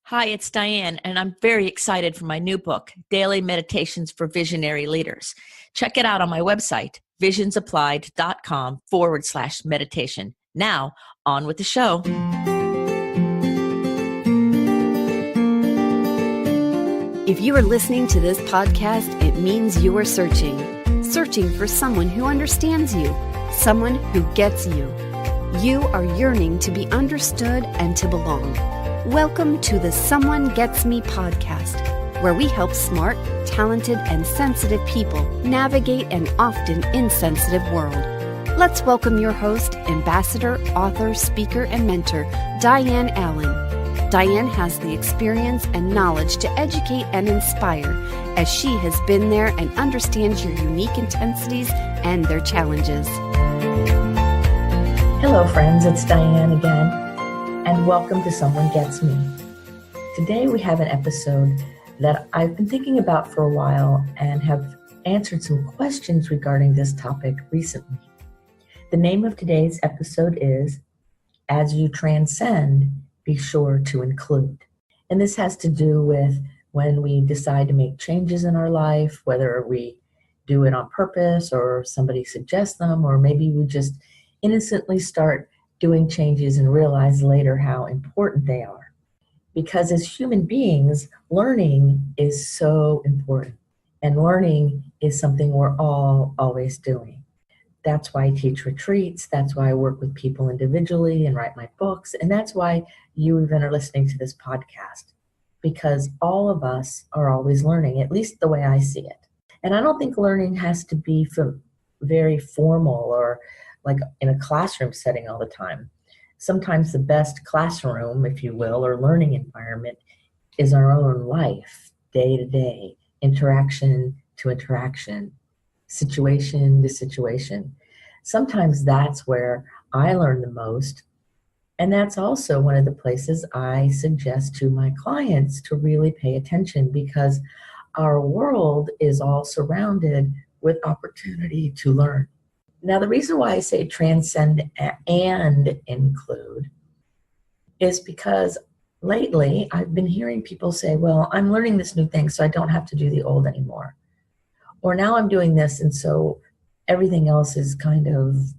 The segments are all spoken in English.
Hi, it's Diane, and I'm very excited for my new book, Daily Meditations for Visionary Leaders. Check it out on my website, visionsapplied.com/meditation. Now, on with the show. If you are listening to this podcast, it means you are searching for someone who understands you, someone who gets you. You are yearning to be understood and to belong. Welcome to the Someone Gets Me podcast, where we help smart, talented, and sensitive people navigate an often insensitive world. Let's welcome your host, ambassador, author, speaker, and mentor, Diane Allen. Diane has the experience and knowledge to educate and inspire, as she has been there and understands your unique intensities and their challenges. Hello, friends. It's Diane again, and welcome to Someone Gets Me. Today we have an episode that I've been thinking about for a while and have answered some questions regarding this topic recently. The name of today's episode is, As You Transcend, Be Sure to Include. And this has to do with when we decide to make changes in our life, whether we do it on purpose or somebody suggests them, or maybe we just innocently start doing changes and realize later how important they are. Because as human beings, learning is so important. And learning is something we're all always doing. That's why I teach retreats. That's why I work with people individually and write my books. And that's why you even are listening to this podcast. Because all of us are always learning, at least the way I see it. And I don't think learning has to be very formal or like in a classroom setting all the time. Sometimes the best classroom, if you will, or learning environment is our own life, day to day, interaction to interaction, situation to situation. Sometimes that's where I learn the most. And that's also one of the places I suggest to my clients to really pay attention, because our world is all surrounded with opportunity to learn. Now, the reason why I say transcend and include is because lately I've been hearing people say, well, I'm learning this new thing, so I don't have to do the old anymore. Or now I'm doing this, and so everything else is kind of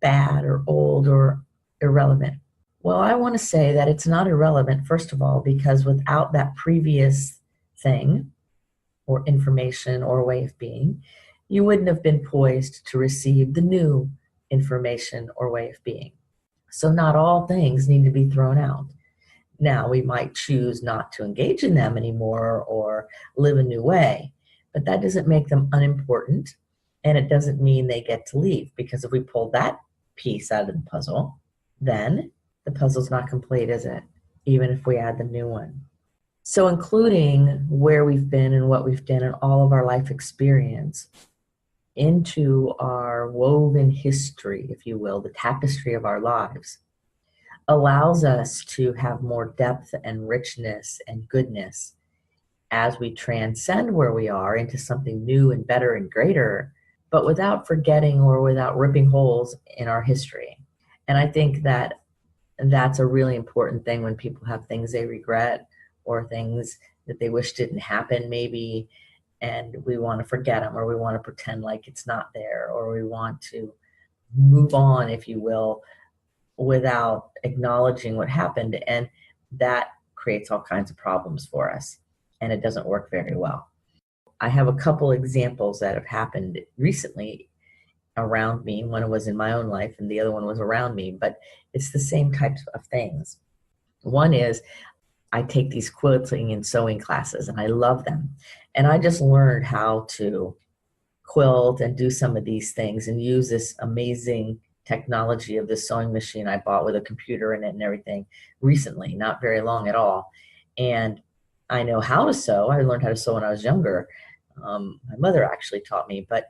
bad or old or irrelevant. Well, I want to say that it's not irrelevant, first of all, because without that previous thing or information or way of being, you wouldn't have been poised to receive the new information or way of being. So not all things need to be thrown out. Now, we might choose not to engage in them anymore or live a new way, but that doesn't make them unimportant, and it doesn't mean they get to leave, because if we pull that piece out of the puzzle, then the puzzle's not complete, is it? Even if we add the new one. So including where we've been and what we've done and all of our life experience into our woven history, if you will, the tapestry of our lives, allows us to have more depth and richness and goodness as we transcend where we are into something new and better and greater, but without forgetting or without ripping holes in our history. And I think that that's a really important thing when people have things they regret or things that they wish didn't happen maybe, and we want to forget them, or we want to pretend like it's not there, or we want to move on, if you will, without acknowledging what happened. And that creates all kinds of problems for us, and it doesn't work very well. I have a couple examples that have happened recently around me. One was in my own life and the other one was around me, but it's the same types of things. One is I take these quilting and sewing classes, and I love them. And I just learned how to quilt and do some of these things and use this amazing technology of this sewing machine I bought with a computer in it and everything recently, not very long at all. And I know how to sew. I learned how to sew when I was younger. My mother actually taught me, but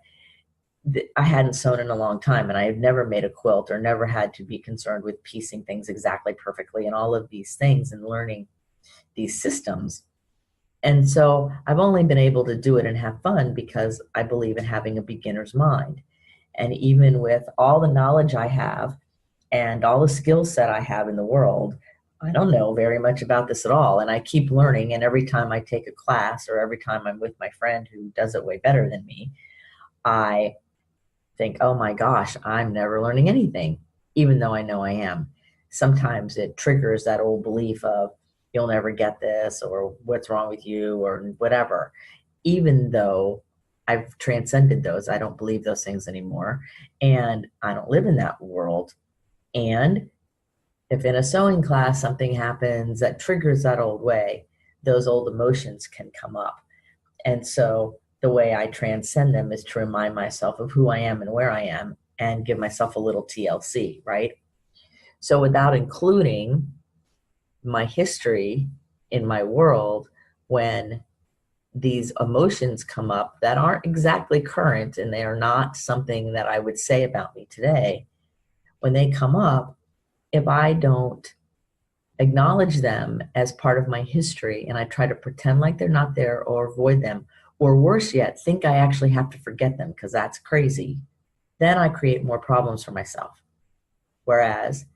I hadn't sewn in a long time, and I have never made a quilt or never had to be concerned with piecing things exactly perfectly and all of these things and learning these systems. And so I've only been able to do it and have fun because I believe in having a beginner's mind. And even with all the knowledge I have and all the skill set I have in the world, I don't know very much about this at all. And I keep learning. And every time I take a class or every time I'm with my friend who does it way better than me, I think, oh my gosh, I'm never learning anything, even though I know I am. Sometimes it triggers that old belief of you'll never get this or what's wrong with you or whatever. Even though I've transcended those, I don't believe those things anymore. And I don't live in that world. And if in a sewing class something happens that triggers that old way, those old emotions can come up. And so the way I transcend them is to remind myself of who I am and where I am and give myself a little TLC, right? So without including my history in my world, when these emotions come up that aren't exactly current and they are not something that I would say about me today, when they come up, if I don't acknowledge them as part of my history and I try to pretend like they're not there or avoid them, or worse yet, think I actually have to forget them because that's crazy, then I create more problems for myself. Whereas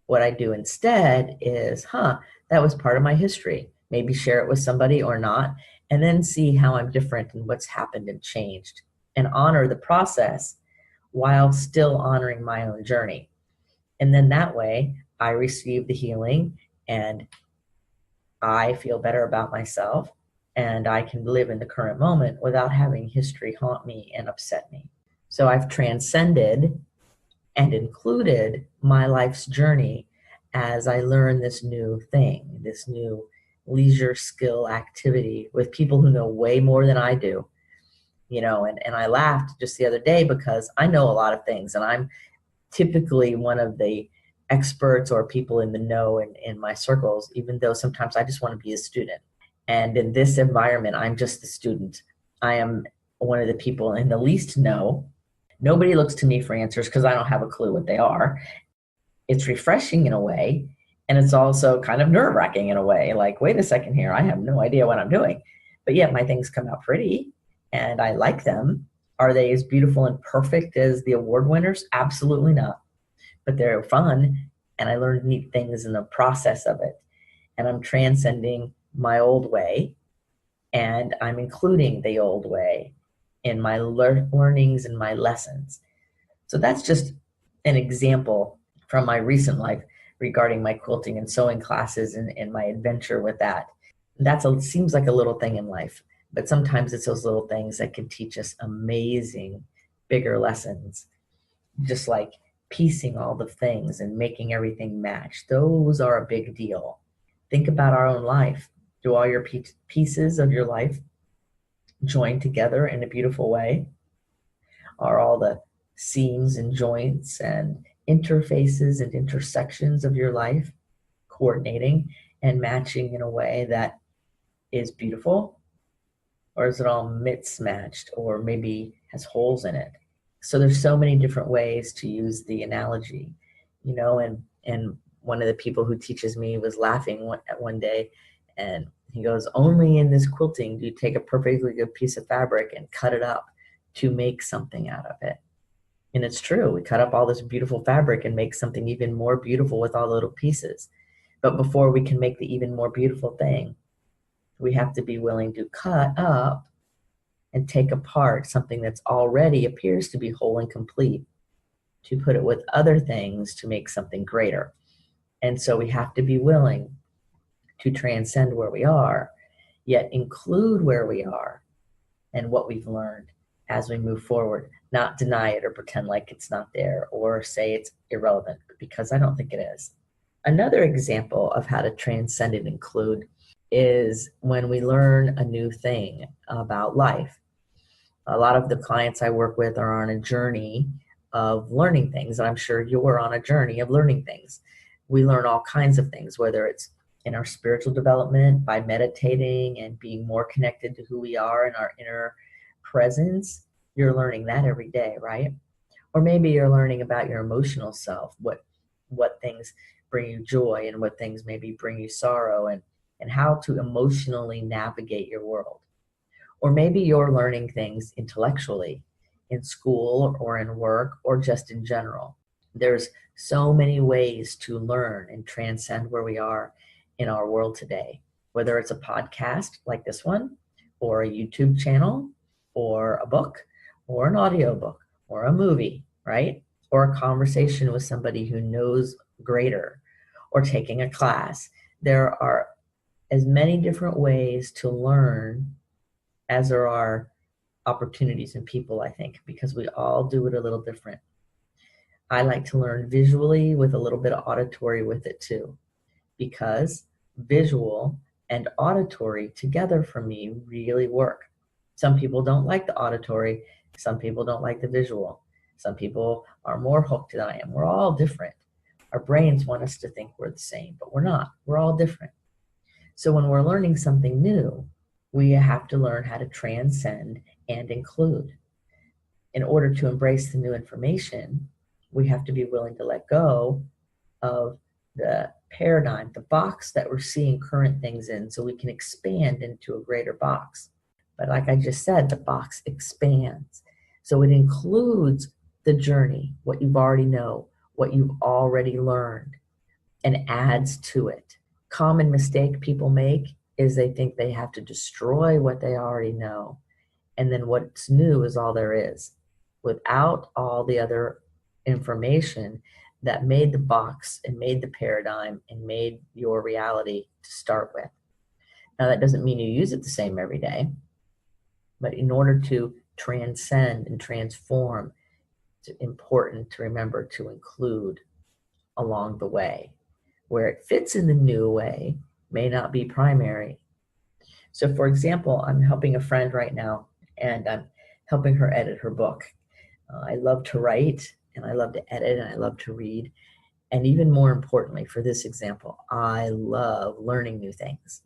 what I do instead is, that was part of my history. Maybe share it with somebody or not, and then see how I'm different and what's happened and changed, and honor the process while still honoring my own journey. And then that way I receive the healing and I feel better about myself and I can live in the current moment without having history haunt me and upset me. So I've transcended and included my life's journey as I learn this new thing, this new leisure skill activity with people who know way more than I do. And I laughed just the other day because I know a lot of things and I'm typically one of the experts or people in the know in my circles, even though sometimes I just want to be a student. And in this environment, I'm just the student. I am one of the people in the least know. Nobody looks to me for answers because I don't have a clue what they are. It's refreshing in a way, and it's also kind of nerve-wracking in a way. Like, wait a second here, I have no idea what I'm doing. But yet my things come out pretty, and I like them. Are they as beautiful and perfect as the award winners? Absolutely not. But they're fun, and I learned neat things in the process of it. And I'm transcending my old way, and I'm including the old way in my learnings and my lessons. So that's just an example from my recent life regarding my quilting and sewing classes and my adventure with that. Seems like a little thing in life, but sometimes it's those little things that can teach us amazing, bigger lessons, just like piecing all the things and making everything match. Those are a big deal. Think about our own life. Do all your pieces of your life join together in a beautiful way? Are all the seams and joints and interfaces and intersections of your life coordinating and matching in a way that is beautiful? Or is it all mismatched or maybe has holes in it? So there's so many different ways to use the analogy, and one of the people who teaches me was laughing one day, and he goes, only in this quilting do you take a perfectly good piece of fabric and cut it up to make something out of it. And it's true. We cut up all this beautiful fabric and make something even more beautiful with all the little pieces. But before we can make the even more beautiful thing, we have to be willing to cut up and take apart something that's already appears to be whole and complete, to put it with other things to make something greater. And so we have to be willing to transcend where we are, yet include where we are and what we've learned as we move forward, not deny it or pretend like it's not there or say it's irrelevant, because I don't think it is. Another example of how to transcend and include is when we learn a new thing about life. A lot of the clients I work with are on a journey of learning things, and I'm sure you're on a journey of learning things. We learn all kinds of things, whether it's in our spiritual development by meditating and being more connected to who we are in our inner presence. You're learning that every day, right? Or maybe you're learning about your emotional self, what things bring you joy and what things maybe bring you sorrow, and how to emotionally navigate your world. Or maybe you're learning things intellectually in school or in work or just in general. There's so many ways to learn and transcend where we are in our world today, whether it's a podcast like this one, or a YouTube channel, or a book, or an audiobook, or a movie, right? Or a conversation with somebody who knows greater, or taking a class. There are as many different ways to learn as there are opportunities and people, I think, because we all do it a little different. I like to learn visually with a little bit of auditory with it too, because visual and auditory together for me really work. Some people don't like the auditory, some people don't like the visual. Some people are more hooked than I am. We're all different. Our brains want us to think we're the same, but we're not. We're all different. So when we're learning something new, we have to learn how to transcend and include. In order to embrace the new information, we have to be willing to let go of the paradigm, the box that we're seeing current things in, so we can expand into a greater box. But like I just said, the box expands. So it includes the journey, what you've already know, what you've already learned, and adds to it. Common mistake people make is they think they have to destroy what they already know, and then what's new is all there is, without all the other information that made the box and made the paradigm and made your reality to start with. Now, that doesn't mean you use it the same every day, but in order to transcend and transform, it's important to remember to include along the way. Where it fits in the new way may not be primary. So for example, I'm helping a friend right now, and I'm helping her edit her book. I love to write, and I love to edit, and I love to read. And even more importantly, for this example, I love learning new things.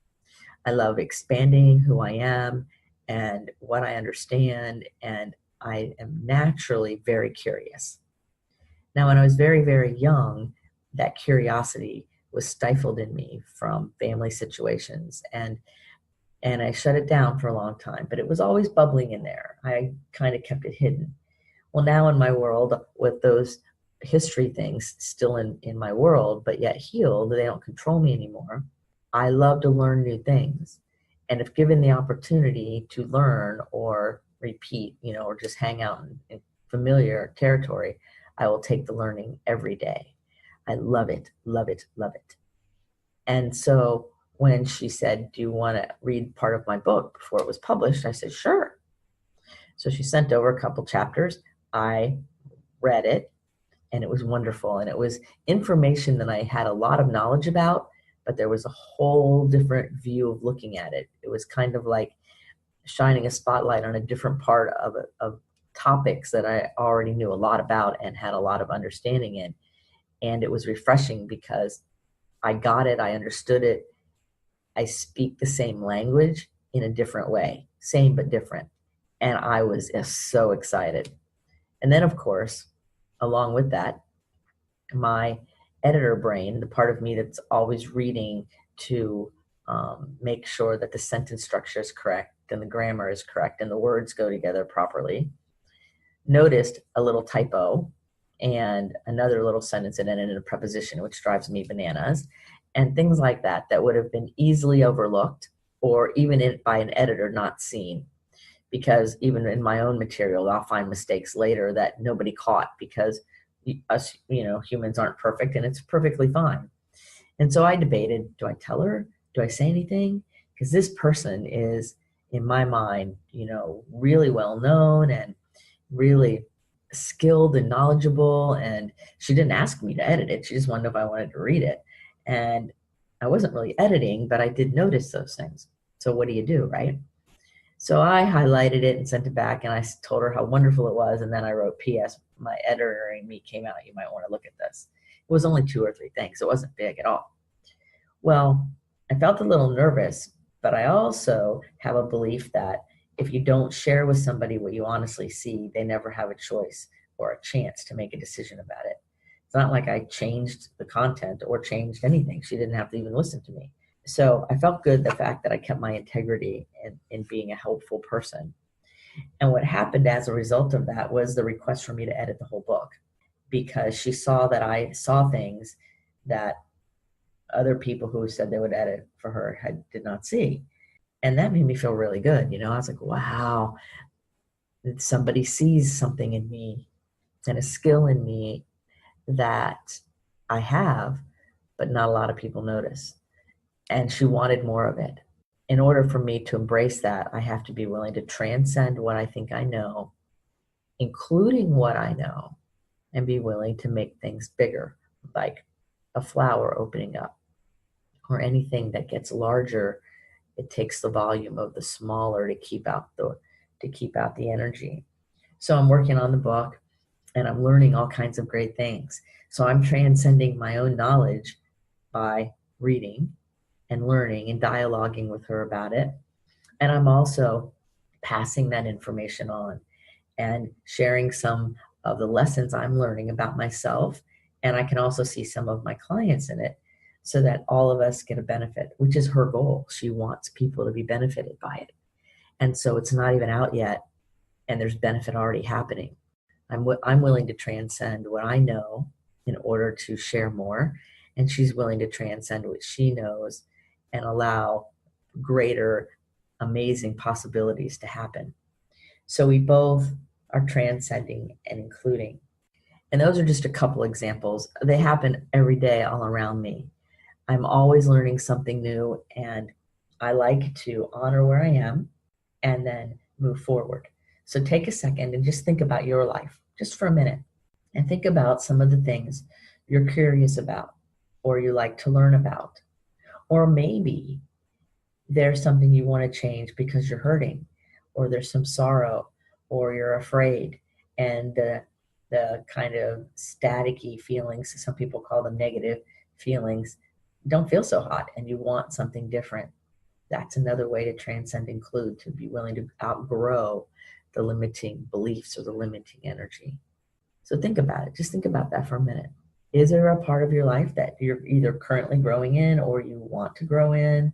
I love expanding who I am and what I understand, and I am naturally very curious. Now, when I was very, very young, that curiosity was stifled in me from family situations, and I shut it down for a long time, but it was always bubbling in there. I kind of kept it hidden. Well, now in my world, with those history things still in my world, but yet healed, they don't control me anymore. I love to learn new things. And if given the opportunity to learn or repeat, or just hang out in familiar territory, I will take the learning every day. I love it, love it, love it. And so when she said, do you want to read part of my book before it was published? I said, sure. So she sent over a couple chapters. I read it, and it was wonderful. And it was information that I had a lot of knowledge about, but there was a whole different view of looking at it. It was kind of like shining a spotlight on a different part of topics that I already knew a lot about and had a lot of understanding in. And it was refreshing because I got it, I understood it. I speak the same language in a different way, same but different. And I was so excited. And then, of course, along with that, my editor brain, the part of me that's always reading to make sure that the sentence structure is correct and the grammar is correct and the words go together properly, noticed a little typo and another little sentence and ended in a preposition, which drives me bananas, and things like that would have been easily overlooked or even by an editor not seen. Because even in my own material, I'll find mistakes later that nobody caught because us, humans aren't perfect, and it's perfectly fine. And so I debated, do I tell her? Do I say anything? Because this person is, in my mind, really well known and really skilled and knowledgeable, and she didn't ask me to edit it. She just wanted to know if I wanted to read it. And I wasn't really editing, but I did notice those things. So what do you do, right? So I highlighted it and sent it back, and I told her how wonderful it was, and then I wrote, P.S. my editor and me came out. You might want to look at this. It was only 2 or 3 things. It wasn't big at all. Well, I felt a little nervous, but I also have a belief that if you don't share with somebody what you honestly see, they never have a choice or a chance to make a decision about it. It's not like I changed the content or changed anything. She didn't have to even listen to me. So I felt good, the fact that I kept my integrity in being a helpful person. And what happened as a result of that was the request for me to edit the whole book. because she saw that I saw things that other people who said they would edit for her did not see. And that made me feel really good. I was like, wow, somebody sees something in me and a skill in me that I have, but not a lot of people notice. And she wanted more of it. In order for me to embrace that, I have to be willing to transcend what I think I know, including what I know, and be willing to make things bigger, like a flower opening up or anything that gets larger. It takes the volume of the smaller to keep out the energy. So I'm working on the book and I'm learning all kinds of great things. So I'm transcending my own knowledge by reading and learning and dialoguing with her about it. And I'm also passing that information on and sharing some of the lessons I'm learning about myself. And I can also see some of my clients in it so that all of us get a benefit, which is her goal. She wants people to be benefited by it. And so it's not even out yet, and there's benefit already happening. I'm willing to transcend what I know in order to share more, and she's willing to transcend what she knows and allow greater, amazing possibilities to happen. So we both are transcending and including. And those are just a couple examples. They happen every day all around me. I'm always learning something new, and I like to honor where I am and then move forward. So take a second and just think about your life, just for a minute, and think about some of the things you're curious about or you like to learn about. Or maybe there's something you want to change because you're hurting, or there's some sorrow, or you're afraid, and the kind of staticky feelings, some people call them negative feelings, don't feel so hot, and you want something different. That's another way to transcend include, to be willing to outgrow the limiting beliefs or the limiting energy. So think about it. Just think about that for a minute. Is there a part of your life that you're either currently growing in or you want to grow in?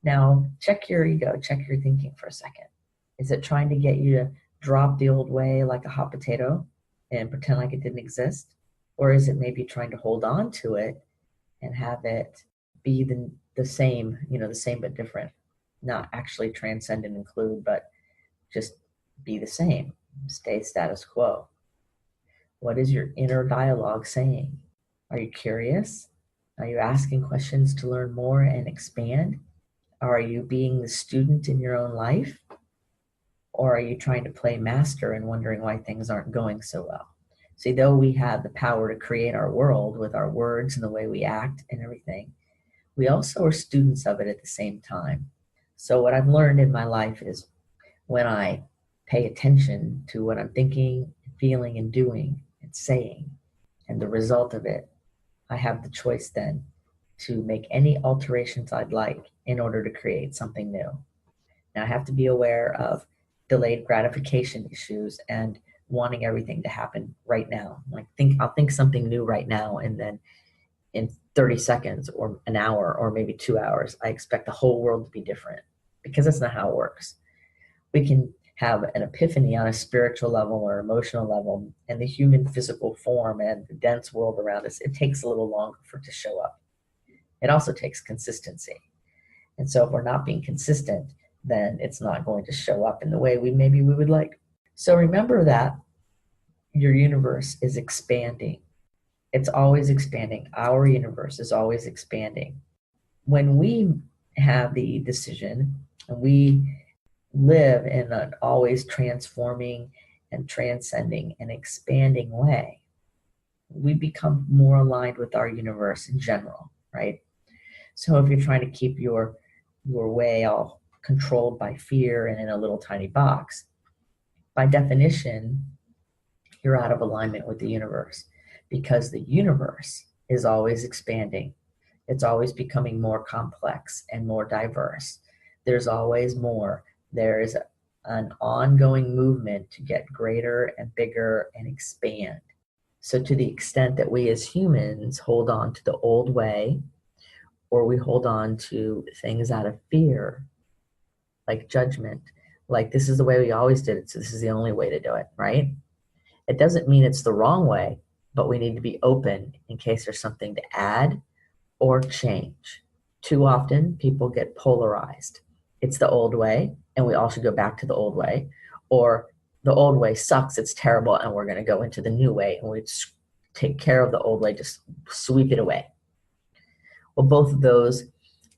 Now, check your ego, check your thinking for a second. Is it trying to get you to drop the old way like a hot potato and pretend like it didn't exist? Or is it maybe trying to hold on to it and have it be the same, the same but different? Not actually transcend and include, but just be the same, stay status quo. What is your inner dialogue saying? Are you curious? Are you asking questions to learn more and expand? Are you being the student in your own life? Or are you trying to play master and wondering why things aren't going so well? See, though we have the power to create our world with our words and the way we act and everything, we also are students of it at the same time. So what I've learned in my life is when I pay attention to what I'm thinking, feeling, and doing and saying, and the result of it, I have the choice then to make any alterations I'd like in order to create something new. Now I have to be aware of delayed gratification issues and wanting everything to happen right now. I'll think something new right now, and then in 30 seconds or an hour or maybe 2 hours, I expect the whole world to be different, because that's not how it works. We can have an epiphany on a spiritual level or emotional level, and the human physical form and the dense world around us, it takes a little longer for it to show up. It also takes consistency. And so if we're not being consistent, then it's not going to show up in the way we would like. So remember that your universe is expanding. It's always expanding. Our universe is always expanding. When we have the decision and we live in an always transforming and transcending and expanding way, we become more aligned with our universe in general, right? So if you're trying to keep your way all controlled by fear and in a little tiny box, by definition, you're out of alignment with the universe, because the universe is always expanding. It's always becoming more complex and more diverse. There's always more. There is an ongoing movement to get greater and bigger and expand. So to the extent that we as humans hold on to the old way, or we hold on to things out of fear, like judgment, like this is the way we always did it, so this is the only way to do it, right? It doesn't mean it's the wrong way. but we need to be open in case there's something to add or change. Too often, people get polarized. It's the old way, and we all should go back to the old way, or the old way sucks, it's terrible, and we're going to go into the new way, and we just take care of the old way, just sweep it away. Well, both of those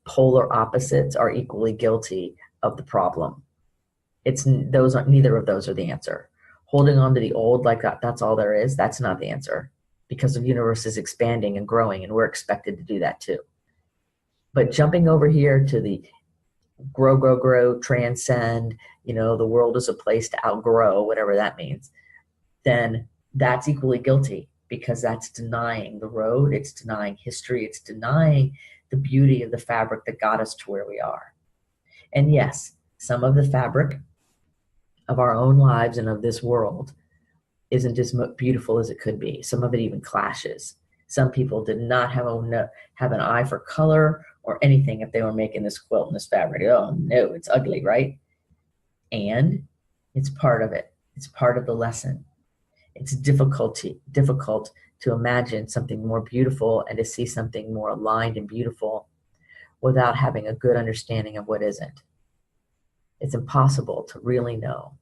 polar opposites are equally guilty of the problem. Neither of those are the answer. Holding on to the old like that's all there is, that's not the answer, because the universe is expanding and growing, and we're expected to do that too. But jumping over here to the grow, transcend, the world is a place to outgrow, whatever that means, then that's equally guilty, because that's denying the road, it's denying history, it's denying the beauty of the fabric that got us to where we are. And yes, some of the fabric of our own lives and of this world isn't as beautiful as it could be. Some of it even clashes. Some people did not have an eye for color or anything if they were making this quilt and this fabric. Oh no, it's ugly, right? And it's part of it. It's part of the lesson. It's difficult to imagine something more beautiful and to see something more aligned and beautiful without having a good understanding of what isn't. It's impossible to really know.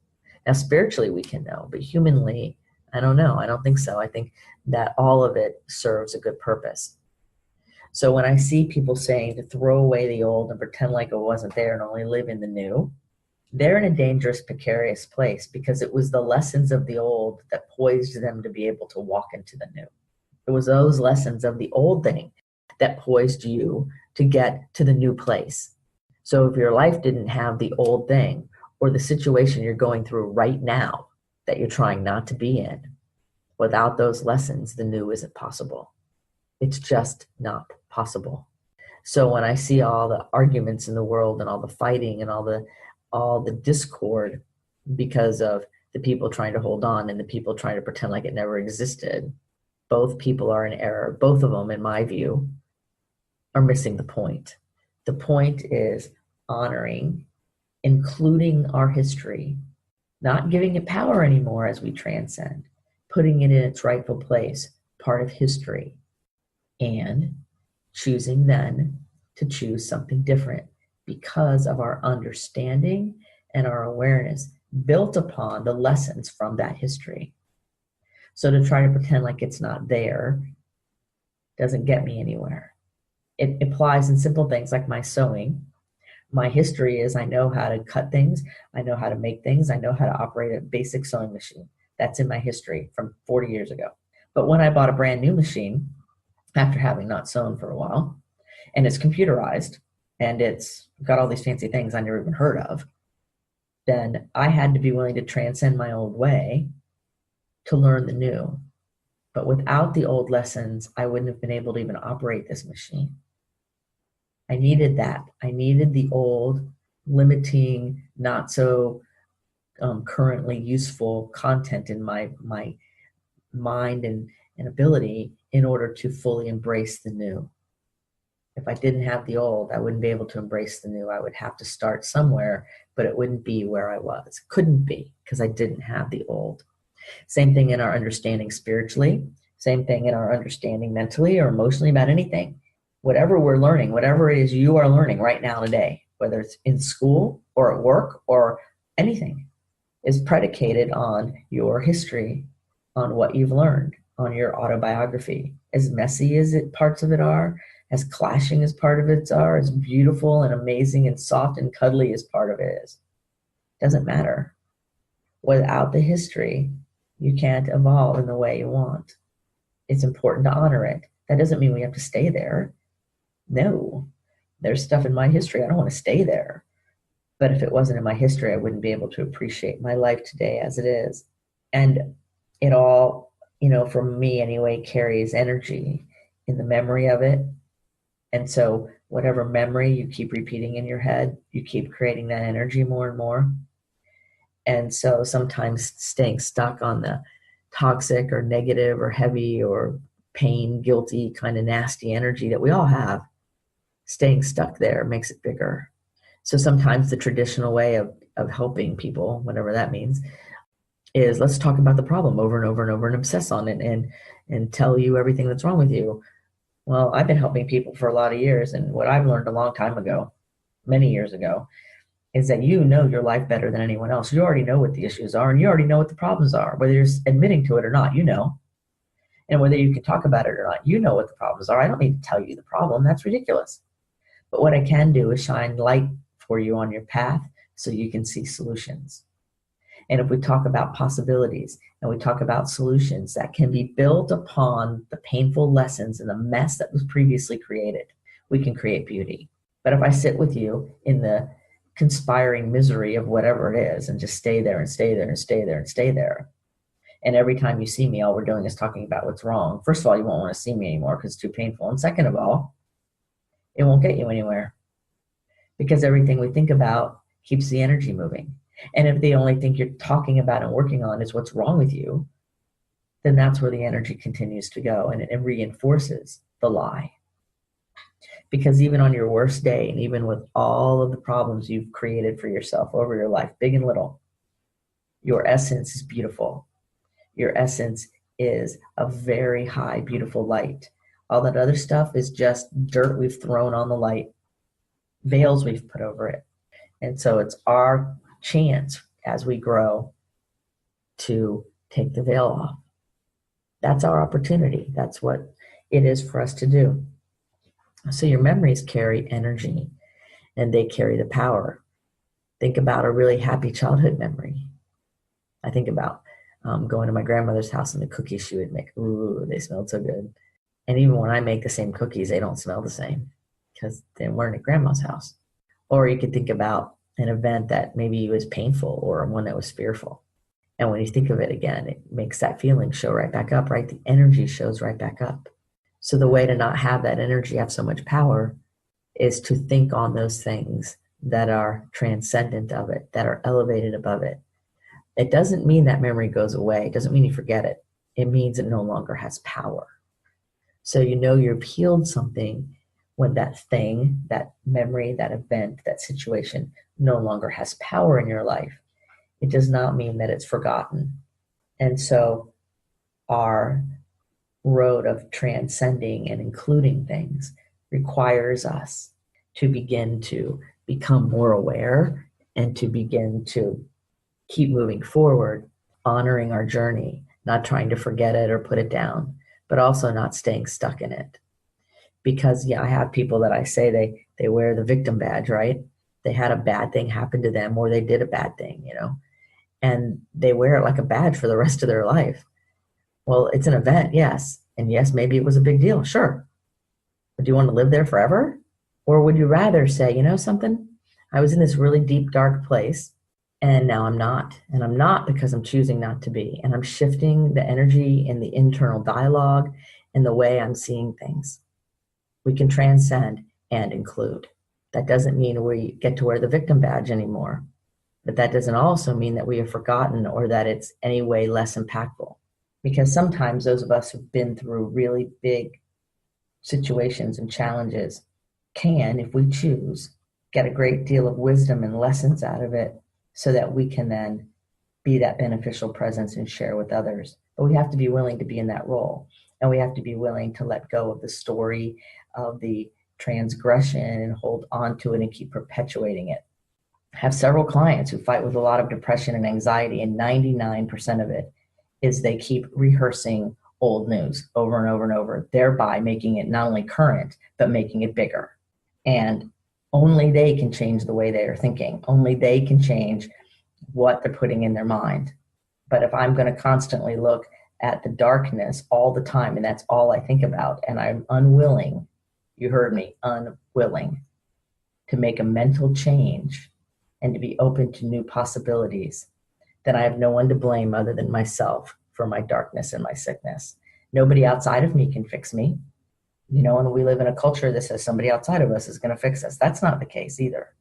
Now, spiritually we can know, but humanly, I don't know. I don't think so. I think that all of it serves a good purpose. So when I see people saying to throw away the old and pretend like it wasn't there and only live in the new, they're in a dangerous, precarious place, because it was the lessons of the old that poised them to be able to walk into the new. It was those lessons of the old thing that poised you to get to the new place. So if your life didn't have the old thing, or the situation you're going through right now that you're trying not to be in, without those lessons, the new isn't possible. It's just not possible. So when I see all the arguments in the world and all the fighting and all the discord because of the people trying to hold on and the people trying to pretend like it never existed, both people are in error. Both of them, in my view, are missing the point. The point is honoring, including our history, not giving it power anymore as we transcend, putting it in its rightful place, part of history, and choosing then to choose something different because of our understanding and our awareness built upon the lessons from that history. So to try to pretend like it's not there doesn't get me anywhere. It applies in simple things like my sewing. My history is I know how to cut things, I know how to make things, I know how to operate a basic sewing machine. That's in my history from 40 years ago. But when I bought a brand new machine, after having not sewn for a while, and it's computerized, and it's got all these fancy things I never even heard of, then I had to be willing to transcend my old way to learn the new. But without the old lessons, I wouldn't have been able to even operate this machine. I needed that. I needed the old, limiting, not so currently useful content in my mind and ability in order to fully embrace the new. If I didn't have the old, I wouldn't be able to embrace the new. I would have to start somewhere, but it wouldn't be where I was. Couldn't be, because I didn't have the old. Same thing in our understanding spiritually. Same thing in our understanding mentally or emotionally about anything. Whatever we're learning, whatever it is you are learning right now today, whether it's in school or at work or anything, is predicated on your history, on what you've learned, on your autobiography. As messy as parts of it are, as clashing as part of it are, as beautiful and amazing and soft and cuddly as part of it is. Doesn't matter. Without the history, you can't evolve in the way you want. It's important to honor it. That doesn't mean we have to stay there. No, there's stuff in my history. I don't want to stay there. But if it wasn't in my history, I wouldn't be able to appreciate my life today as it is. And it all, for me anyway, carries energy in the memory of it. And so whatever memory you keep repeating in your head, you keep creating that energy more and more. And so sometimes staying stuck on the toxic or negative or heavy or pain, guilty, kind of nasty energy that we all have, staying stuck there makes it bigger. So sometimes the traditional way of helping people, whatever that means, is let's talk about the problem over and over and over and obsess on it and tell you everything that's wrong with you. Well, I've been helping people for a lot of years, and what I've learned a long time ago, many years ago, is that you know your life better than anyone else. You already know what the issues are, and you already know what the problems are, whether you're admitting to it or not, you know. And whether you can talk about it or not, you know what the problems are. I don't need to tell you the problem. That's ridiculous. But what I can do is shine light for you on your path so you can see solutions. And if we talk about possibilities and we talk about solutions that can be built upon the painful lessons and the mess that was previously created, we can create beauty. But if I sit with you in the conspiring misery of whatever it is and just stay there and stay there and stay there and stay there, and every time you see me, all we're doing is talking about what's wrong, first of all, you won't want to see me anymore because it's too painful. And second of all, it won't get you anywhere because everything we think about keeps the energy moving. And if the only thing you're talking about and working on is what's wrong with you, then that's where the energy continues to go, and it reinforces the lie. Because even on your worst day, and even with all of the problems you've created for yourself over your life, big and little, your essence is beautiful. Your essence is a very high, beautiful light. All that other stuff is just dirt we've thrown on the light, veils we've put over it. And so it's our chance as we grow to take the veil off. That's our opportunity. That's what it is for us to do. So your memories carry energy and they carry the power. Think about a really happy childhood memory. I think about going to my grandmother's house and the cookies she would make. Ooh, they smelled so good. And even when I make the same cookies, they don't smell the same because they weren't at grandma's house. Or you could think about an event that maybe was painful or one that was fearful. And when you think of it again, it makes that feeling show right back up, right? The energy shows right back up. So the way to not have that energy have so much power is to think on those things that are transcendent of it, that are elevated above it. It doesn't mean that memory goes away. It doesn't mean you forget it. It means it no longer has power. So you know you've healed something when that thing, that memory, that event, that situation no longer has power in your life. It does not mean that it's forgotten. And so our road of transcending and including things requires us to begin to become more aware and to begin to keep moving forward, honoring our journey, not trying to forget it or put it down, but also not staying stuck in it. Because I have people that I say they wear the victim badge, right? They had a bad thing happen to them or they did a bad thing, and they wear it like a badge for the rest of their life. Well, it's an event, yes. And yes, maybe it was a big deal, sure. But do you want to live there forever? Or would you rather say, something? I was in this really deep, dark place and now I'm not. And I'm not because I'm choosing not to be. And I'm shifting the energy and the internal dialogue and the way I'm seeing things. We can transcend and include. That doesn't mean we get to wear the victim badge anymore. But that doesn't also mean that we have forgotten or that it's any way less impactful. Because sometimes those of us who've been through really big situations and challenges can, if we choose, get a great deal of wisdom and lessons out of it so that we can then be that beneficial presence and share with others. But we have to be willing to be in that role. And we have to be willing to let go of the story of the transgression and hold on to it and keep perpetuating it. I have several clients who fight with a lot of depression and anxiety, and 99% of it is they keep rehearsing old news over and over and over, thereby making it not only current, but making it bigger. And only they can change the way they are thinking. Only they can change what they're putting in their mind. But if I'm going to constantly look at the darkness all the time, and that's all I think about, and I'm unwilling, you heard me, unwilling to make a mental change and to be open to new possibilities, then I have no one to blame other than myself for my darkness and my sickness. Nobody outside of me can fix me. And we live in a culture that says somebody outside of us is going to fix us. That's not the case either.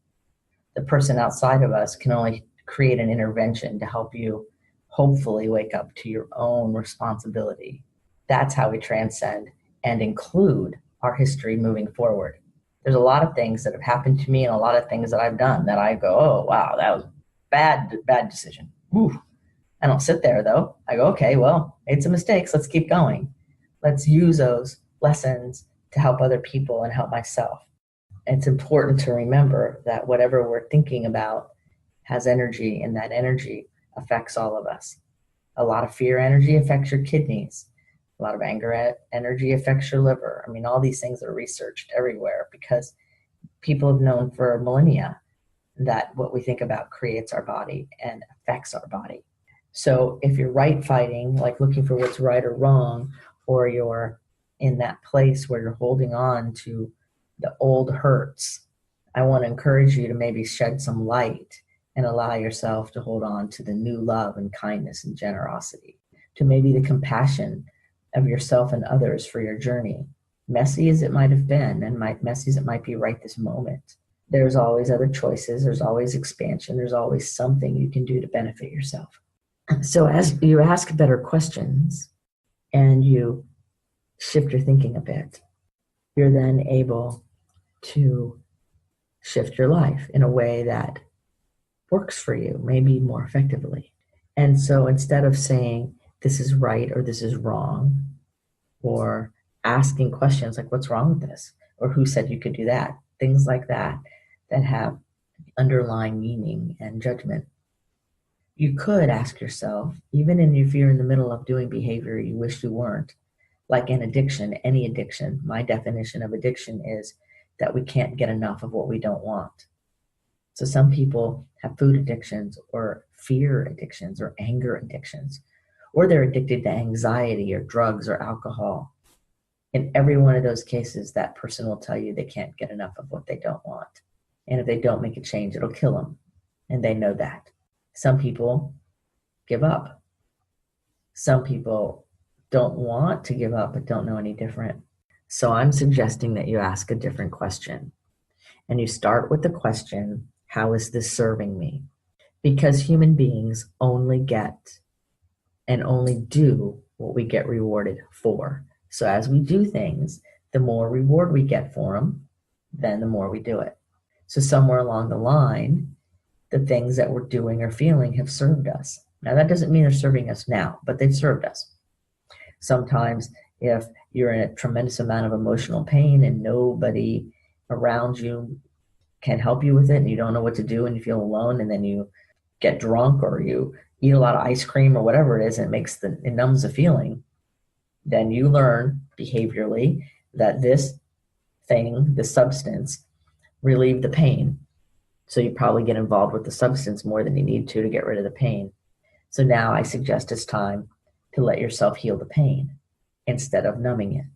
The person outside of us can only create an intervention to help you hopefully wake up to your own responsibility. That's how we transcend and include our history moving forward. There's a lot of things that have happened to me and a lot of things that I've done that I go, oh, wow, that was bad decision. Ooh, I don't sit there though. I go, okay, well, made some mistakes. Let's keep going. Let's use those lessons to help other people and help myself. It's important to remember that whatever we're thinking about has energy, and that energy affects all of us. A lot of fear energy affects your kidneys. A lot of anger energy affects your liver. I mean, all these things are researched everywhere because people have known for millennia that what we think about creates our body and affects our body. So if you're right fighting, like looking for what's right or wrong, or you're in that place where you're holding on to the old hurts, I want to encourage you to maybe shed some light and allow yourself to hold on to the new love and kindness and generosity, to maybe the compassion of yourself and others for your journey. Messy as it might have been, and messy as it might be right this moment, there's always other choices, there's always expansion, there's always something you can do to benefit yourself. So as you ask better questions and you shift your thinking a bit, you're then able to shift your life in a way that works for you, maybe more effectively. And so instead of saying this is right or this is wrong, or asking questions like what's wrong with this, or who said you could do that, things like that that have underlying meaning and judgment, you could ask yourself, even if you're in the middle of doing behavior you wish you weren't, like an addiction, any addiction. My definition of addiction is that we can't get enough of what we don't want. So some people have food addictions or fear addictions or anger addictions, or they're addicted to anxiety or drugs or alcohol. In every one of those cases, that person will tell you they can't get enough of what they don't want. And if they don't make a change, it'll kill them. And they know that. Some people give up. Some people don't want to give up but don't know any different. So I'm suggesting that you ask a different question. And you start with the question, how is this serving me? Because human beings only get and only do what we get rewarded for. So as we do things, the more reward we get for them, then the more we do it. So somewhere along the line, the things that we're doing or feeling have served us. Now that doesn't mean they're serving us now, but they've served us. Sometimes if you're in a tremendous amount of emotional pain and nobody around you can help you with it and you don't know what to do and you feel alone, and then you get drunk or you eat a lot of ice cream or whatever it is, and it numbs the feeling, then you learn behaviorally that this thing, the substance, relieved the pain. So you probably get involved with the substance more than you need to get rid of the pain. So now I suggest it's time to let yourself heal the pain instead of numbing it.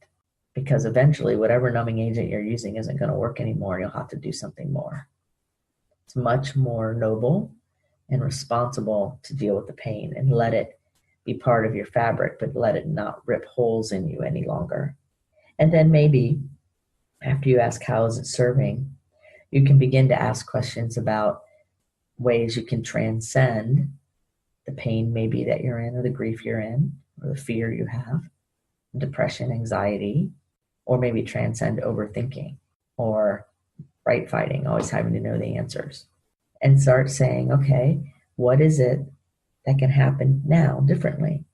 Because eventually whatever numbing agent you're using isn't going to work anymore and you'll have to do something more. It's much more noble and responsible to deal with the pain and let it be part of your fabric, but let it not rip holes in you any longer. And then maybe after you ask how is it serving, you can begin to ask questions about ways you can transcend the pain maybe that you're in, or the grief you're in, or the fear you have, depression, anxiety, or maybe transcend overthinking or right fighting, always having to know the answers. And start saying, okay, what is it that can happen now differently?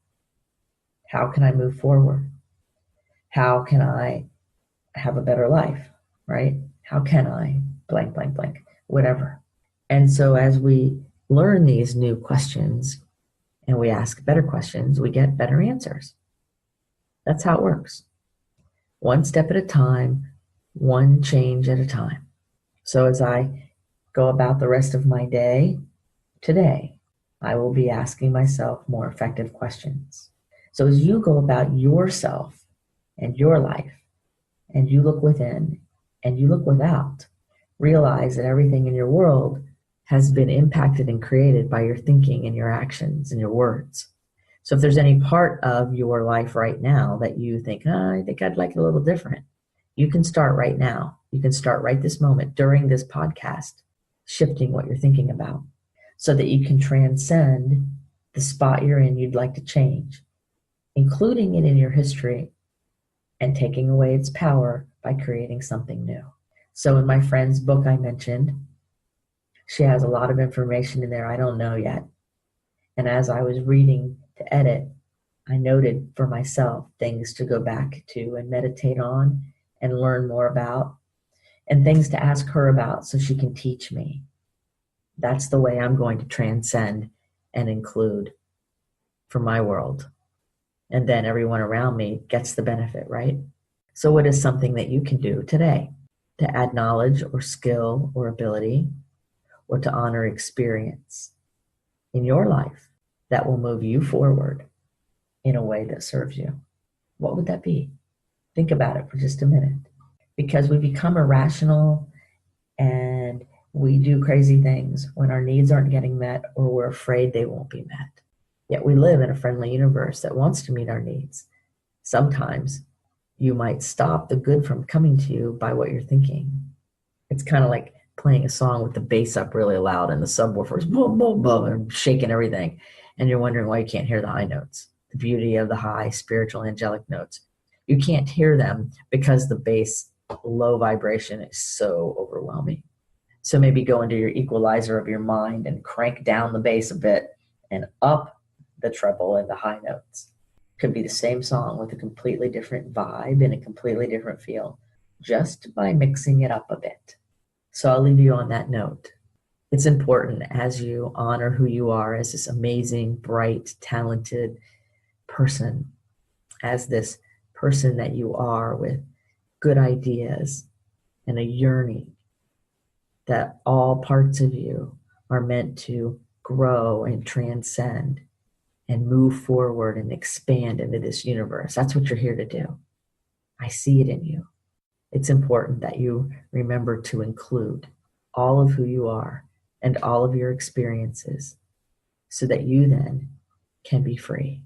How can I move forward? How can I have a better life, right? How can I blank, blank, blank, whatever. And so as we learn these new questions and we ask better questions, we get better answers. That's how it works. One step at a time, one change at a time. So as I go about the rest of my day today, I will be asking myself more effective questions. So as you go about yourself and your life, and you look within and you look without, realize that everything in your world has been impacted and created by your thinking and your actions and your words. So if there's any part of your life right now that you think, I think I'd like it a little different, you can start right now. You can start right this moment during this podcast, shifting what you're thinking about so that you can transcend the spot you're in you'd like to change, including it in your history and taking away its power by creating something new. So in my friend's book I mentioned, she has a lot of information in there I don't know yet. And as I was reading to edit, I noted for myself things to go back to and meditate on and learn more about, and things to ask her about so she can teach me. That's the way I'm going to transcend and include for my world. And then everyone around me gets the benefit, right? So what is something that you can do today to add knowledge or skill or ability or to honor experience in your life that will move you forward in a way that serves you? What would that be? Think about it for just a minute. Because we become irrational and we do crazy things when our needs aren't getting met or we're afraid they won't be met. Yet we live in a friendly universe that wants to meet our needs. Sometimes you might stop the good from coming to you by what you're thinking. It's kind of like playing a song with the bass up really loud and the subwoofers boom, boom, boom, and shaking everything. And you're wondering why you can't hear the high notes, the beauty of the high spiritual angelic notes. You can't hear them because the bass low vibration is so overwhelming. So maybe go into your equalizer of your mind and crank down the bass a bit and up the treble and the high notes. Could be the same song with a completely different vibe and a completely different feel, just by mixing it up a bit. So I'll leave you on that note. It's important as you honor who you are as this amazing, bright, talented person, as this person that you are with good ideas and a yearning that all parts of you are meant to grow and transcend and move forward and expand into this universe. That's what you're here to do. I see it in you. It's important that you remember to include all of who you are and all of your experiences so that you then can be free.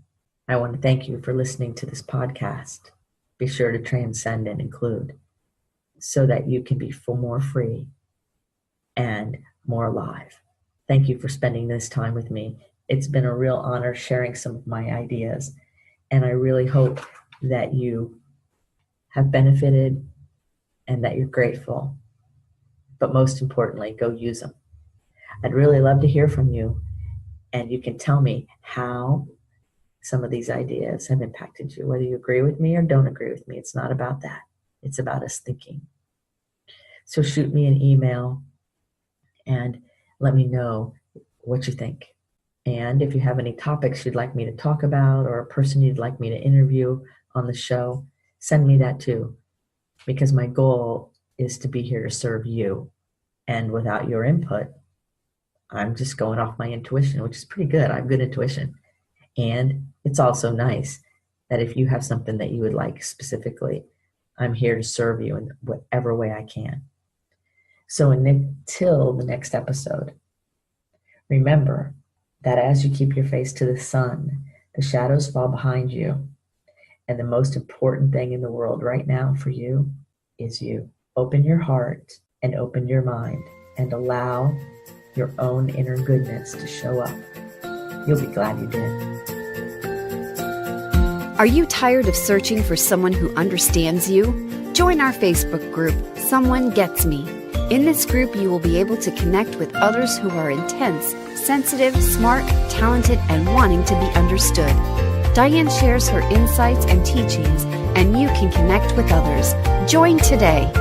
I want to thank you for listening to this podcast. Be sure to transcend and include so that you can be more free and more alive. Thank you for spending this time with me. It's been a real honor sharing some of my ideas, and I really hope that you have benefited and that you're grateful. But most importantly, go use them. I'd really love to hear from you, and you can tell me how some of these ideas have impacted you, whether you agree with me or don't agree with me. It's not about that. It's about us thinking. So shoot me an email and let me know what you think. And if you have any topics you'd like me to talk about or a person you'd like me to interview on the show, send me that too, because my goal is to be here to serve you. And without your input, I'm just going off my intuition, which is pretty good. I have good intuition. And it's also nice that if you have something that you would like specifically, I'm here to serve you in whatever way I can. So until the next episode, remember that as you keep your face to the sun, the shadows fall behind you. And the most important thing in the world right now for you is you. Open your heart and open your mind and allow your own inner goodness to show up. You'll be glad you did. Are you tired of searching for someone who understands you? Join our Facebook group, Someone Gets Me. In this group, you will be able to connect with others who are intense, sensitive, smart, talented, and wanting to be understood. Diane shares her insights and teachings, and you can connect with others. Join today.